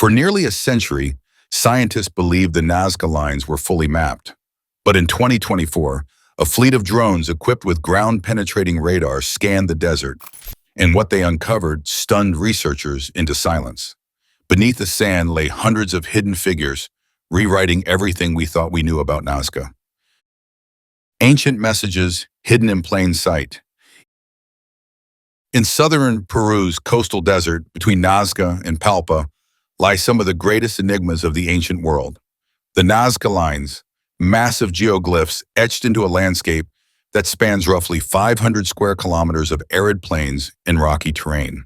For nearly a century, scientists believed the Nazca Lines were fully mapped. But in 2024, a fleet of drones equipped with ground-penetrating radar scanned the desert, and what they uncovered stunned researchers into silence. Beneath the sand lay hundreds of hidden figures, rewriting everything we thought we knew about Nazca. Ancient messages hidden in plain sight. In southern Peru's coastal desert, between Nazca and Palpa, lie some of the greatest enigmas of the ancient world. The Nazca Lines, massive geoglyphs etched into a landscape that spans roughly 500 square kilometers of arid plains and rocky terrain.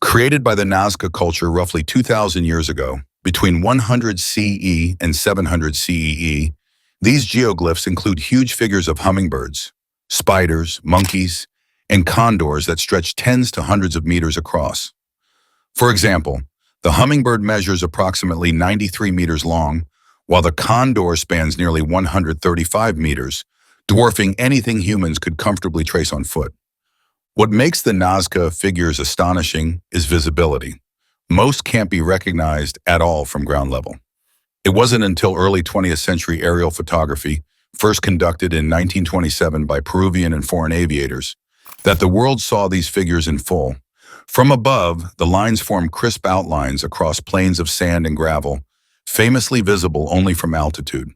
Created by the Nazca culture roughly 2,000 years ago, between 100 CE and 700 CEE, these geoglyphs include huge figures of hummingbirds, spiders, monkeys, and condors that stretch tens to hundreds of meters across. For example, the hummingbird measures approximately 93 meters long, while the condor spans nearly 135 meters, dwarfing anything humans could comfortably trace on foot. What makes the Nazca figures astonishing is visibility. Most can't be recognized at all from ground level. It wasn't until early 20th century aerial photography, first conducted in 1927 by Peruvian and foreign aviators, that the world saw these figures in full. From above, the lines form crisp outlines across plains of sand and gravel, famously visible only from altitude.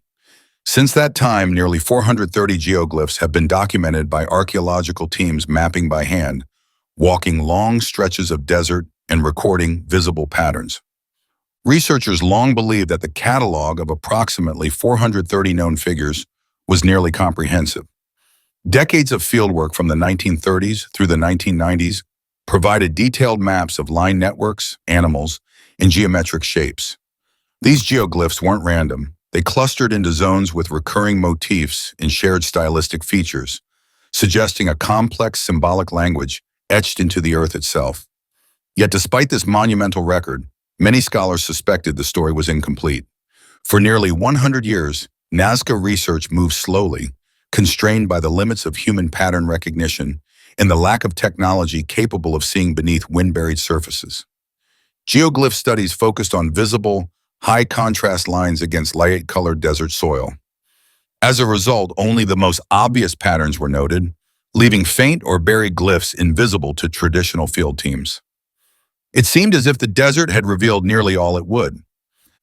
Since that time, nearly 430 geoglyphs have been documented by archaeological teams mapping by hand, walking long stretches of desert and recording visible patterns. Researchers long believed that the catalog of approximately 430 known figures was nearly comprehensive. Decades of fieldwork from the 1930s through the 1990s provided detailed maps of line networks, animals, and geometric shapes. These geoglyphs weren't random. They clustered into zones with recurring motifs and shared stylistic features, suggesting a complex symbolic language etched into the earth itself. Yet despite this monumental record, many scholars suspected the story was incomplete. For nearly 100 years, Nazca research moved slowly, constrained by the limits of human pattern recognition and the lack of technology capable of seeing beneath wind-buried surfaces. Geoglyph studies focused on visible, high-contrast lines against light-colored desert soil. As a result, only the most obvious patterns were noted, leaving faint or buried glyphs invisible to traditional field teams. It seemed as if the desert had revealed nearly all it would.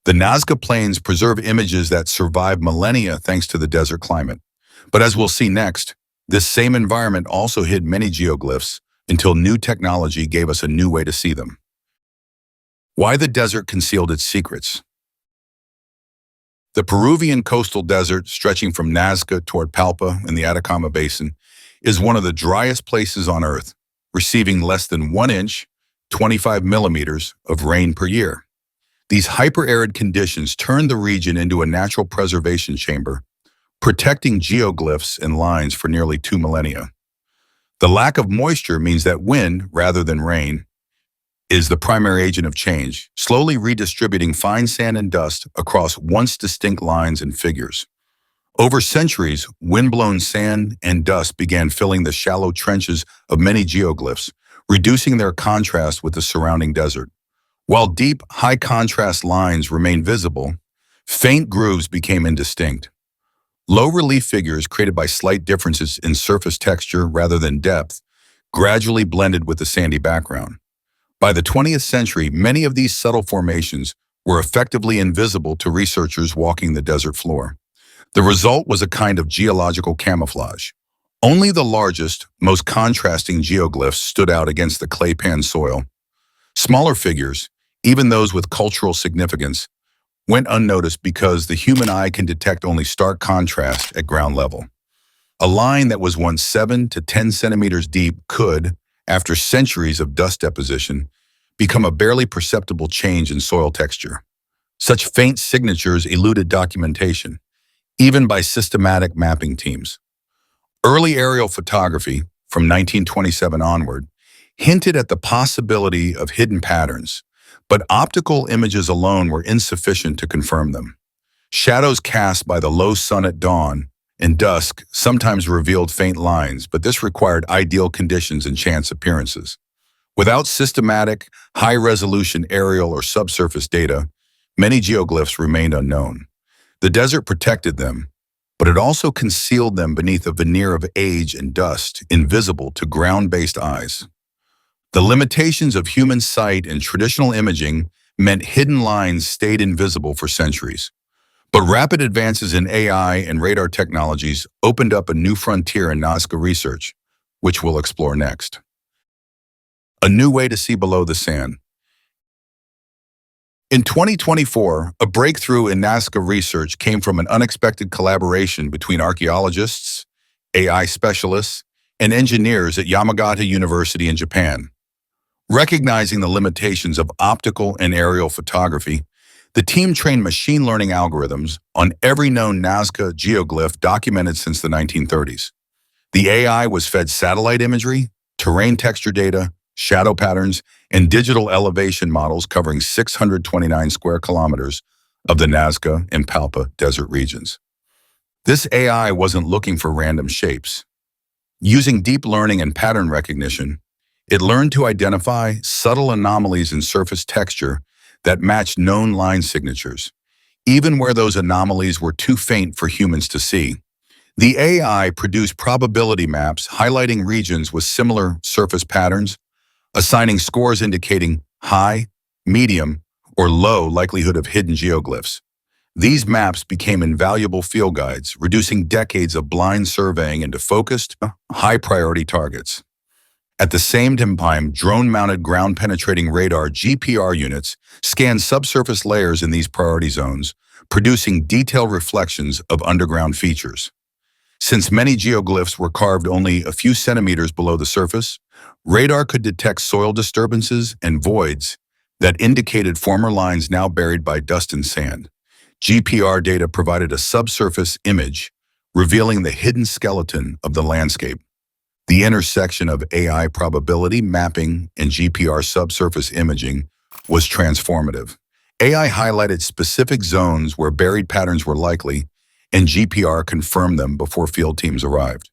The Nazca Plains preserve images that survived millennia thanks to the desert climate. But as we'll see next, this same environment also hid many geoglyphs until new technology gave us a new way to see them. Why the desert concealed its secrets. The Peruvian coastal desert, stretching from Nazca toward Palpa in the Atacama Basin, is one of the driest places on Earth, receiving less than 1 inch, 25 millimeters of rain per year. These hyper-arid conditions turned the region into a natural preservation chamber, protecting geoglyphs and lines for nearly 2 millennia. The lack of moisture means that wind, rather than rain, is the primary agent of change, slowly redistributing fine sand and dust across once distinct lines and figures. Over centuries, wind-blown sand and dust began filling the shallow trenches of many geoglyphs, reducing their contrast with the surrounding desert. While deep, high-contrast lines remained visible, faint grooves became indistinct. Low-relief figures created by slight differences in surface texture rather than depth gradually blended with the sandy background. By the 20th century, many of these subtle formations were effectively invisible to researchers walking the desert floor. The result was a kind of geological camouflage. Only the largest, most contrasting geoglyphs stood out against the claypan soil. Smaller figures, even those with cultural significance, went unnoticed because the human eye can detect only stark contrast at ground level. A line that was once 7 to 10 centimeters deep could, after centuries of dust deposition, become a barely perceptible change in soil texture. Such faint signatures eluded documentation, even by systematic mapping teams. Early aerial photography, from 1927 onward, hinted at the possibility of hidden patterns, but optical images alone were insufficient to confirm them. Shadows cast by the low sun at dawn and dusk sometimes revealed faint lines, but this required ideal conditions and chance appearances. Without systematic, high-resolution aerial or subsurface data, many geoglyphs remained unknown. The desert protected them, but it also concealed them beneath a veneer of age and dust, invisible to ground-based eyes. The limitations of human sight and traditional imaging meant hidden lines stayed invisible for centuries. But rapid advances in AI and radar technologies opened up a new frontier in Nazca research, which we'll explore next. A new way to see below the sand. In 2024, a breakthrough in Nazca research came from an unexpected collaboration between archaeologists, AI specialists, and engineers at Yamagata University in Japan. Recognizing the limitations of optical and aerial photography, the team trained machine learning algorithms on every known Nazca geoglyph documented since the 1930s. The AI was fed satellite imagery, terrain texture data, shadow patterns, and digital elevation models covering 629 square kilometers of the Nazca and Palpa desert regions. This AI wasn't looking for random shapes. Using deep learning and pattern recognition, it learned to identify subtle anomalies in surface texture that matched known line signatures, even where those anomalies were too faint for humans to see. The AI produced probability maps highlighting regions with similar surface patterns, assigning scores indicating high, medium, or low likelihood of hidden geoglyphs. These maps became invaluable field guides, reducing decades of blind surveying into focused, high-priority targets. At the same time, drone-mounted ground-penetrating radar (GPR) units scanned subsurface layers in these priority zones, producing detailed reflections of underground features. Since many geoglyphs were carved only a few centimeters below the surface, radar could detect soil disturbances and voids that indicated former lines now buried by dust and sand. GPR data provided a subsurface image, revealing the hidden skeleton of the landscape. The intersection of AI probability mapping and GPR subsurface imaging was transformative. AI highlighted specific zones where buried patterns were likely, and GPR confirmed them before field teams arrived.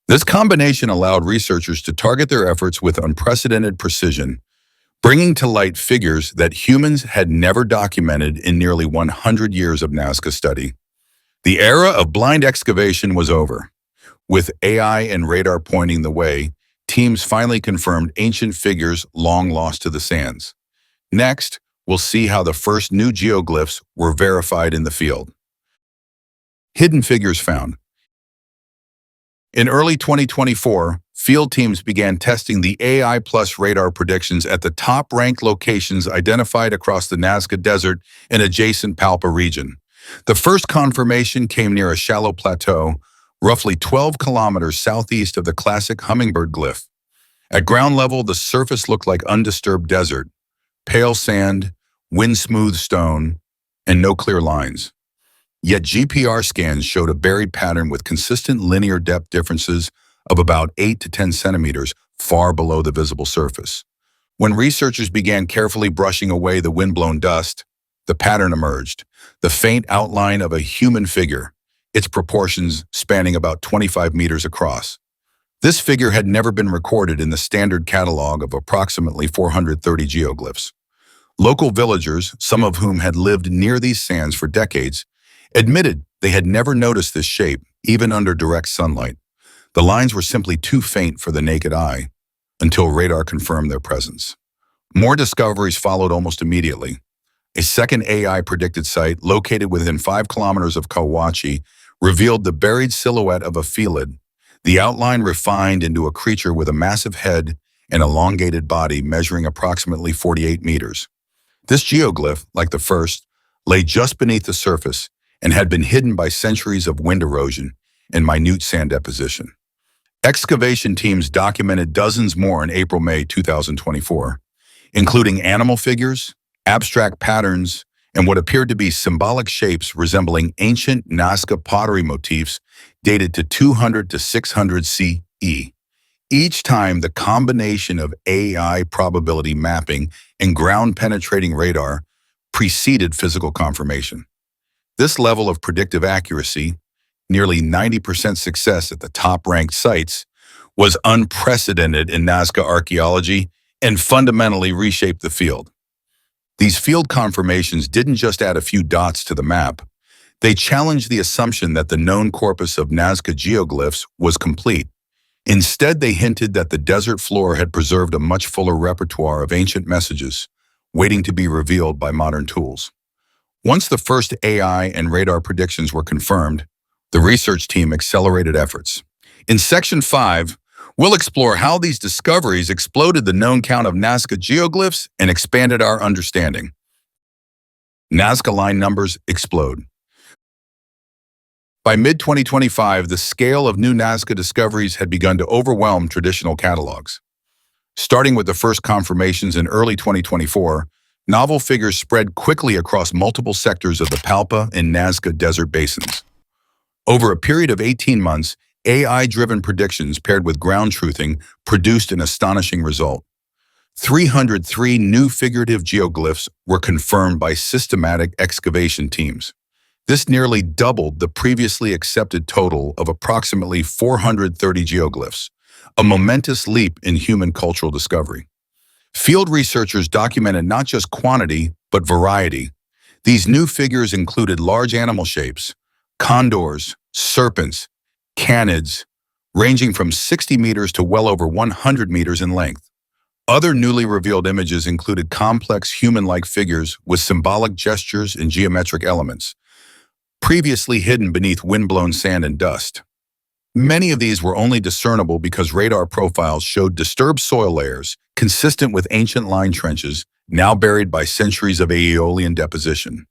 This combination allowed researchers to target their efforts with unprecedented precision, bringing to light figures that humans had never documented in nearly 100 years of Nazca study. The era of blind excavation was over. With AI and radar pointing the way, teams finally confirmed ancient figures long lost to the sands. Next, we'll see how the first new geoglyphs were verified in the field. Hidden figures found. In early 2024, field teams began testing the AI plus radar predictions at the top-ranked locations identified across the Nazca Desert and adjacent Palpa region. The first confirmation came near a shallow plateau, roughly 12 kilometers southeast of the classic hummingbird glyph. At ground level, the surface looked like undisturbed desert, pale sand, wind-smooth stone, and no clear lines. Yet GPR scans showed a buried pattern with consistent linear depth differences of about 8 to 10 centimeters far below the visible surface. When researchers began carefully brushing away the wind-blown dust, the pattern emerged, the faint outline of a human figure, its proportions spanning about 25 meters across. This figure had never been recorded in the standard catalog of approximately 430 geoglyphs. Local villagers, some of whom had lived near these sands for decades, admitted they had never noticed this shape, even under direct sunlight. The lines were simply too faint for the naked eye, until radar confirmed their presence. More discoveries followed almost immediately. A second AI-predicted site, located within 5 kilometers of Kawachi, revealed the buried silhouette of a felid, the outline refined into a creature with a massive head and elongated body measuring approximately 48 meters. This geoglyph, like the first, lay just beneath the surface and had been hidden by centuries of wind erosion and minute sand deposition. Excavation teams documented dozens more in April-May 2024, including animal figures, abstract patterns, and what appeared to be symbolic shapes resembling ancient Nazca pottery motifs dated to 200 to 600 CE. Each time, the combination of AI probability mapping and ground-penetrating radar preceded physical confirmation. This level of predictive accuracy, nearly 90% success at the top-ranked sites, was unprecedented in Nazca archaeology and fundamentally reshaped the field. These field conformations didn't just add a few dots to the map, they challenged the assumption that the known corpus of Nazca geoglyphs was complete. Instead, they hinted that the desert floor had preserved a much fuller repertoire of ancient messages, waiting to be revealed by modern tools. Once the first AI and radar predictions were confirmed, the research team accelerated efforts. In Section 5, we'll explore how these discoveries exploded the known count of Nazca geoglyphs and expanded our understanding. Nazca line numbers explode. By mid-2025, the scale of new Nazca discoveries had begun to overwhelm traditional catalogs. Starting with the first confirmations in early 2024, novel figures spread quickly across multiple sectors of the Palpa and Nazca desert basins. Over a period of 18 months, AI-driven predictions paired with ground truthing produced an astonishing result. 303 new figurative geoglyphs were confirmed by systematic excavation teams. This nearly doubled the previously accepted total of approximately 430 geoglyphs, a momentous leap in human cultural discovery. Field researchers documented not just quantity, but variety. These new figures included large animal shapes, condors, serpents, canids, ranging from 60 meters to well over 100 meters in length. Other newly revealed images included complex human-like figures with symbolic gestures and geometric elements, previously hidden beneath windblown sand and dust. Many of these were only discernible because radar profiles showed disturbed soil layers consistent with ancient line trenches now buried by centuries of aeolian deposition.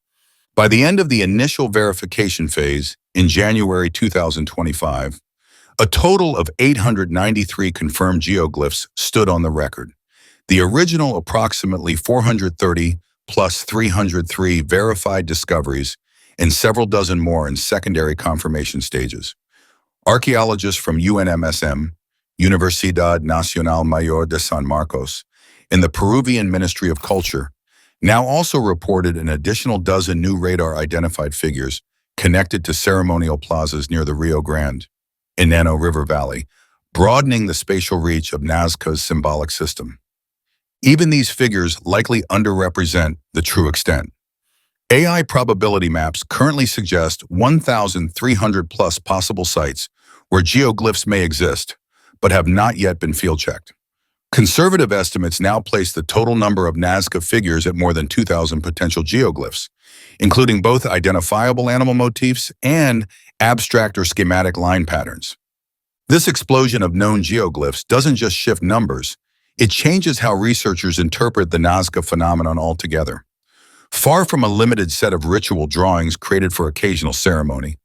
By the end of the initial verification phase, in January 2025, a total of 893 confirmed geoglyphs stood on the record. The original approximately 430 plus 303 verified discoveries and several dozen more in secondary confirmation stages. Archaeologists from UNMSM, Universidad Nacional Mayor de San Marcos, and the Peruvian Ministry of Culture now also reported an additional dozen new radar-identified figures connected to ceremonial plazas near the Rio Grande, Enano River Valley, broadening the spatial reach of Nazca's symbolic system. Even these figures likely underrepresent the true extent. AI probability maps currently suggest 1,300 plus possible sites where geoglyphs may exist, but have not yet been field-checked. Conservative estimates now place the total number of Nazca figures at more than 2,000 potential geoglyphs, including both identifiable animal motifs and abstract or schematic line patterns. This explosion of known geoglyphs doesn't just shift numbers, it changes how researchers interpret the Nazca phenomenon altogether. Far from a limited set of ritual drawings created for occasional ceremony,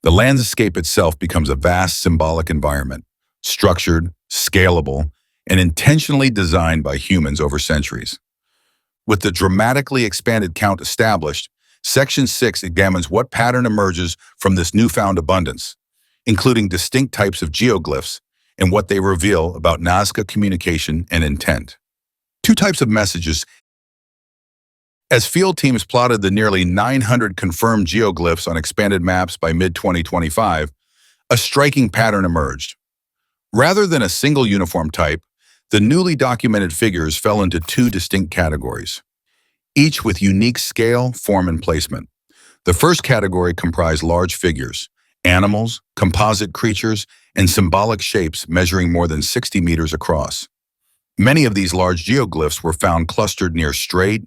the landscape itself becomes a vast symbolic environment, structured, scalable, and intentionally designed by humans over centuries. With the dramatically expanded count established, Section 6 examines what pattern emerges from this newfound abundance, including distinct types of geoglyphs and what they reveal about Nazca communication and intent. Two types of messages. As field teams plotted the nearly 900 confirmed geoglyphs on expanded maps by mid-2025, a striking pattern emerged. Rather than a single uniform type, the newly documented figures fell into two distinct categories, each with unique scale, form, and placement. The first category comprised large figures, animals, composite creatures, and symbolic shapes measuring more than 60 meters across. Many of these large geoglyphs were found clustered near straight,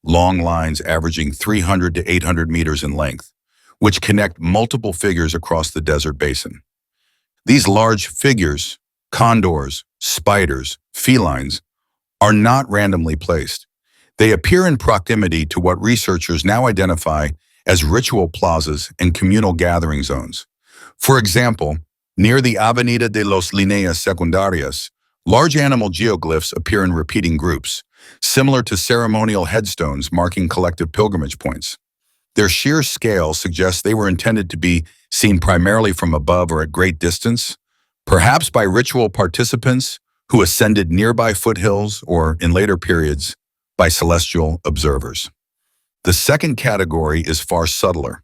long lines averaging 300 to 800 meters in length, which connect multiple figures across the desert basin. These large figures, condors, spiders, felines, are not randomly placed. They appear in proximity to what researchers now identify as ritual plazas and communal gathering zones. For example, near the Avenida de los Líneas Secundarias, large animal geoglyphs appear in repeating groups, similar to ceremonial headstones marking collective pilgrimage points. Their sheer scale suggests they were intended to be seen primarily from above or at great distance, perhaps by ritual participants who ascended nearby foothills or, in later periods, by celestial observers. The second category is far subtler.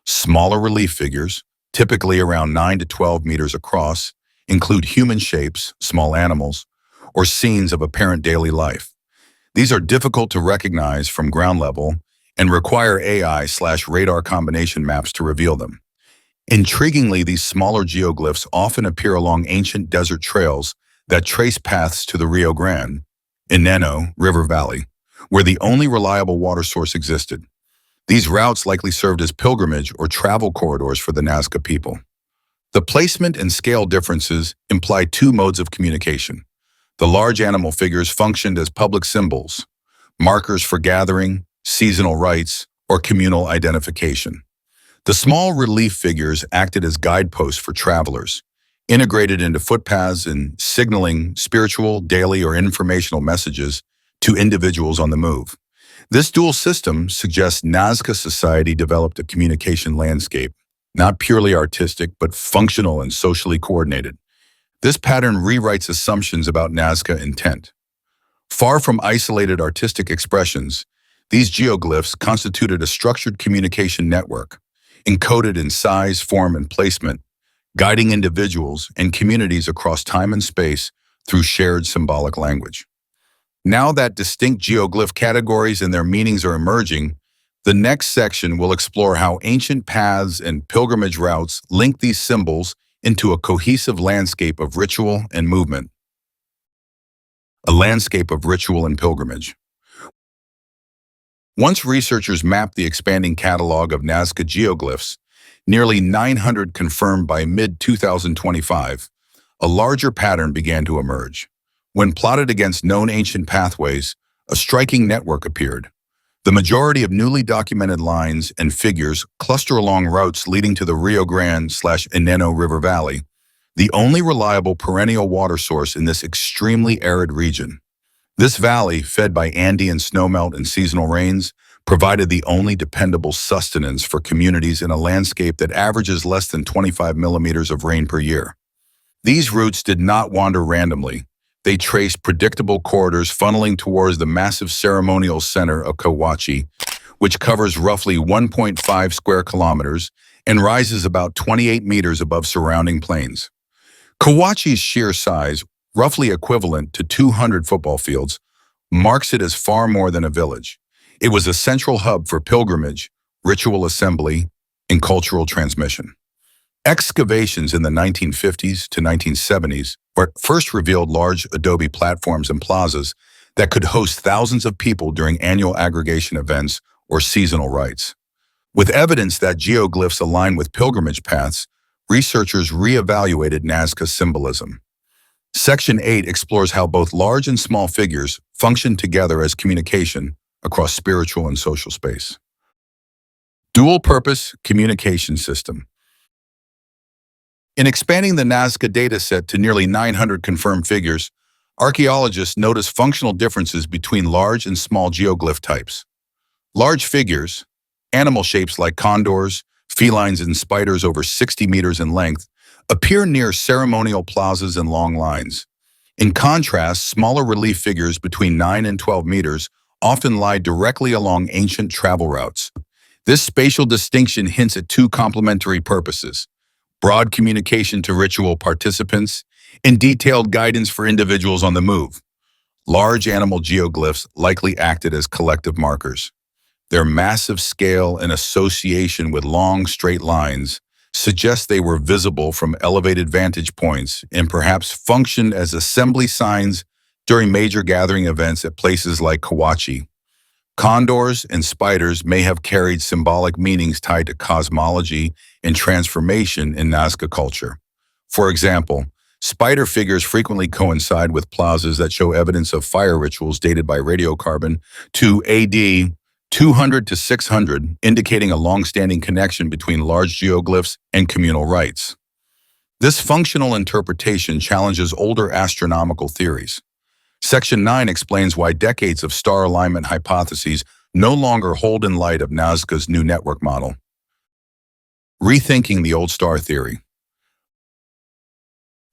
Smaller relief figures, typically around 9 to 12 meters across, include human shapes, small animals, or scenes of apparent daily life. These are difficult to recognize from ground level and require AI/radar combination maps to reveal them. Intriguingly, these smaller geoglyphs often appear along ancient desert trails that trace paths to the Rio Grande, Ineno River Valley, where the only reliable water source existed. These routes likely served as pilgrimage or travel corridors for the Nazca people. The placement and scale differences imply two modes of communication. The large animal figures functioned as public symbols, markers for gathering, seasonal rites, or communal identification. The small relief figures acted as guideposts for travelers, integrated into footpaths and signaling spiritual, daily, or informational messages to individuals on the move. This dual system suggests Nazca society developed a communication landscape, not purely artistic, but functional and socially coordinated. This pattern rewrites assumptions about Nazca intent. Far from isolated artistic expressions, these geoglyphs constituted a structured communication network, encoded in size, form, and placement, guiding individuals and communities across time and space through shared symbolic language. Now that distinct geoglyph categories and their meanings are emerging, the next section will explore how ancient paths and pilgrimage routes link these symbols into a cohesive landscape of ritual and movement. A landscape of ritual and pilgrimage. Once researchers mapped the expanding catalog of Nazca geoglyphs, nearly 900 confirmed by mid-2025, a larger pattern began to emerge. When plotted against known ancient pathways, a striking network appeared. The majority of newly documented lines and figures cluster along routes leading to the Rio Grande/Ineno River Valley, the only reliable perennial water source in this extremely arid region. This valley, fed by Andean snowmelt and seasonal rains, provided the only dependable sustenance for communities in a landscape that averages less than 25 millimeters of rain per year. These routes did not wander randomly. They traced predictable corridors funneling towards the massive ceremonial center of Kawachi, which covers roughly 1.5 square kilometers and rises about 28 meters above surrounding plains. Kawachi's sheer size, roughly equivalent to 200 football fields, marks it as far more than a village. It was a central hub for pilgrimage, ritual assembly, and cultural transmission. Excavations in the 1950s to 1970s first revealed large adobe platforms and plazas that could host thousands of people during annual aggregation events or seasonal rites. With evidence that geoglyphs align with pilgrimage paths, researchers reevaluated Nazca's symbolism. Section 8 explores how both large and small figures function together as communication across spiritual and social space. Dual-purpose communication system. In expanding the Nazca dataset to nearly 900 confirmed figures, archaeologists notice functional differences between large and small geoglyph types. Large figures, animal shapes like condors, felines, and spiders over 60 meters in length, appear near ceremonial plazas and long lines. In contrast, smaller relief figures between 9 and 12 meters often lie directly along ancient travel routes. This spatial distinction hints at two complementary purposes: broad communication to ritual participants and detailed guidance for individuals on the move. Large animal geoglyphs likely acted as collective markers. Their massive scale and association with long, straight lines suggest they were visible from elevated vantage points and perhaps functioned as assembly signs during major gathering events at places like Kawachi. Condors and spiders may have carried symbolic meanings tied to cosmology and transformation in Nazca culture. For example, spider figures frequently coincide with plazas that show evidence of fire rituals dated by radiocarbon to AD 200 to 600, indicating a long-standing connection between large geoglyphs and communal rites. This functional interpretation challenges older astronomical theories. Section 9 explains why decades of star alignment hypotheses no longer hold in light of Nazca's new network model. Rethinking the old star theory.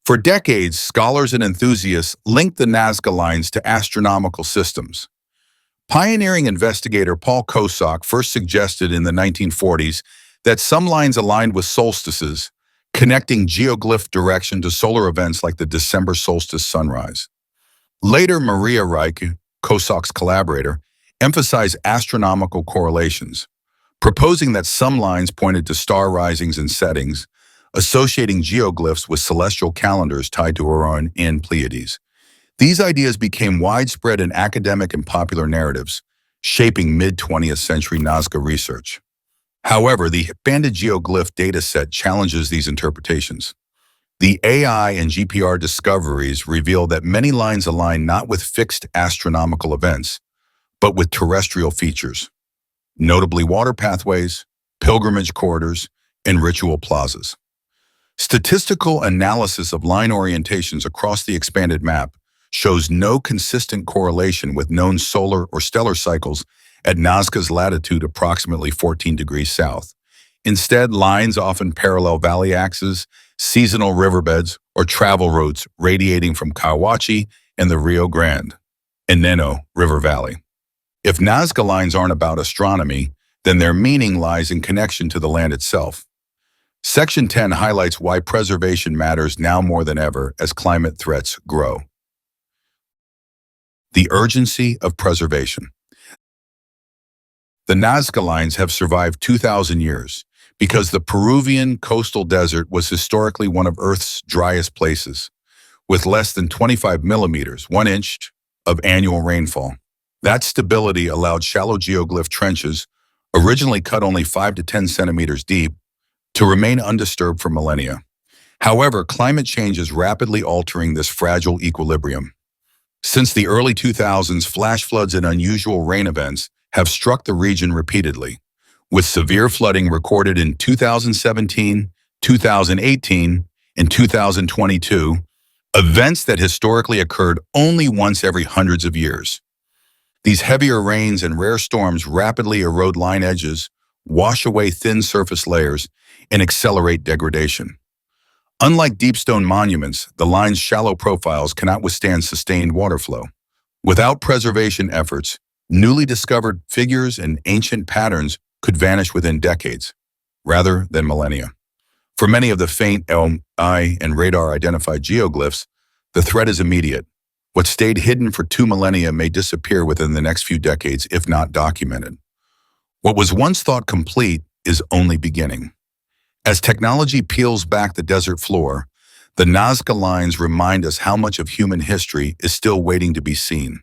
For decades, scholars and enthusiasts linked the Nazca Lines to astronomical systems. Pioneering investigator Paul Kosak first suggested in the 1940s that some lines aligned with solstices, connecting geoglyph direction to solar events like the December solstice sunrise. Later, Maria Reich, Kosak's collaborator, emphasized astronomical correlations, proposing that some lines pointed to star risings and settings, associating geoglyphs with celestial calendars tied to Orion and Pleiades. These ideas became widespread in academic and popular narratives, shaping mid-20th century Nazca research. However, the expanded geoglyph dataset challenges these interpretations. The AI and GPR discoveries reveal that many lines align not with fixed astronomical events, but with terrestrial features, notably water pathways, pilgrimage corridors, and ritual plazas. Statistical analysis of line orientations across the expanded map shows no consistent correlation with known solar or stellar cycles at Nazca's latitude approximately 14 degrees south. Instead, lines often parallel valley axes, seasonal riverbeds, or travel routes radiating from Kawachi and the Rio Grande and Neno River Valley. If Nazca lines aren't about astronomy, then their meaning lies in connection to the land itself. Section 10 highlights why preservation matters now more than ever as climate threats grow. The urgency of preservation. The Nazca Lines have survived 2,000 years because the Peruvian coastal desert was historically one of Earth's driest places, with less than 25 millimeters, 1 inch, of annual rainfall. That stability allowed shallow geoglyph trenches, originally cut only 5 to 10 centimeters deep, to remain undisturbed for millennia. However, climate change is rapidly altering this fragile equilibrium. Since the early 2000s, flash floods and unusual rain events have struck the region repeatedly, with severe flooding recorded in 2017, 2018, and 2022, events that historically occurred only once every hundreds of years. These heavier rains and rare storms rapidly erode line edges, wash away thin surface layers, and accelerate degradation. Unlike deep stone monuments, the line's shallow profiles cannot withstand sustained water flow. Without preservation efforts, newly discovered figures and ancient patterns could vanish within decades, rather than millennia. For many of the faint eye and radar-identified geoglyphs, the threat is immediate. What stayed hidden for 2 millennia may disappear within the next few decades if not documented. What was once thought complete is only beginning. As technology peels back the desert floor, the Nazca Lines remind us how much of human history is still waiting to be seen.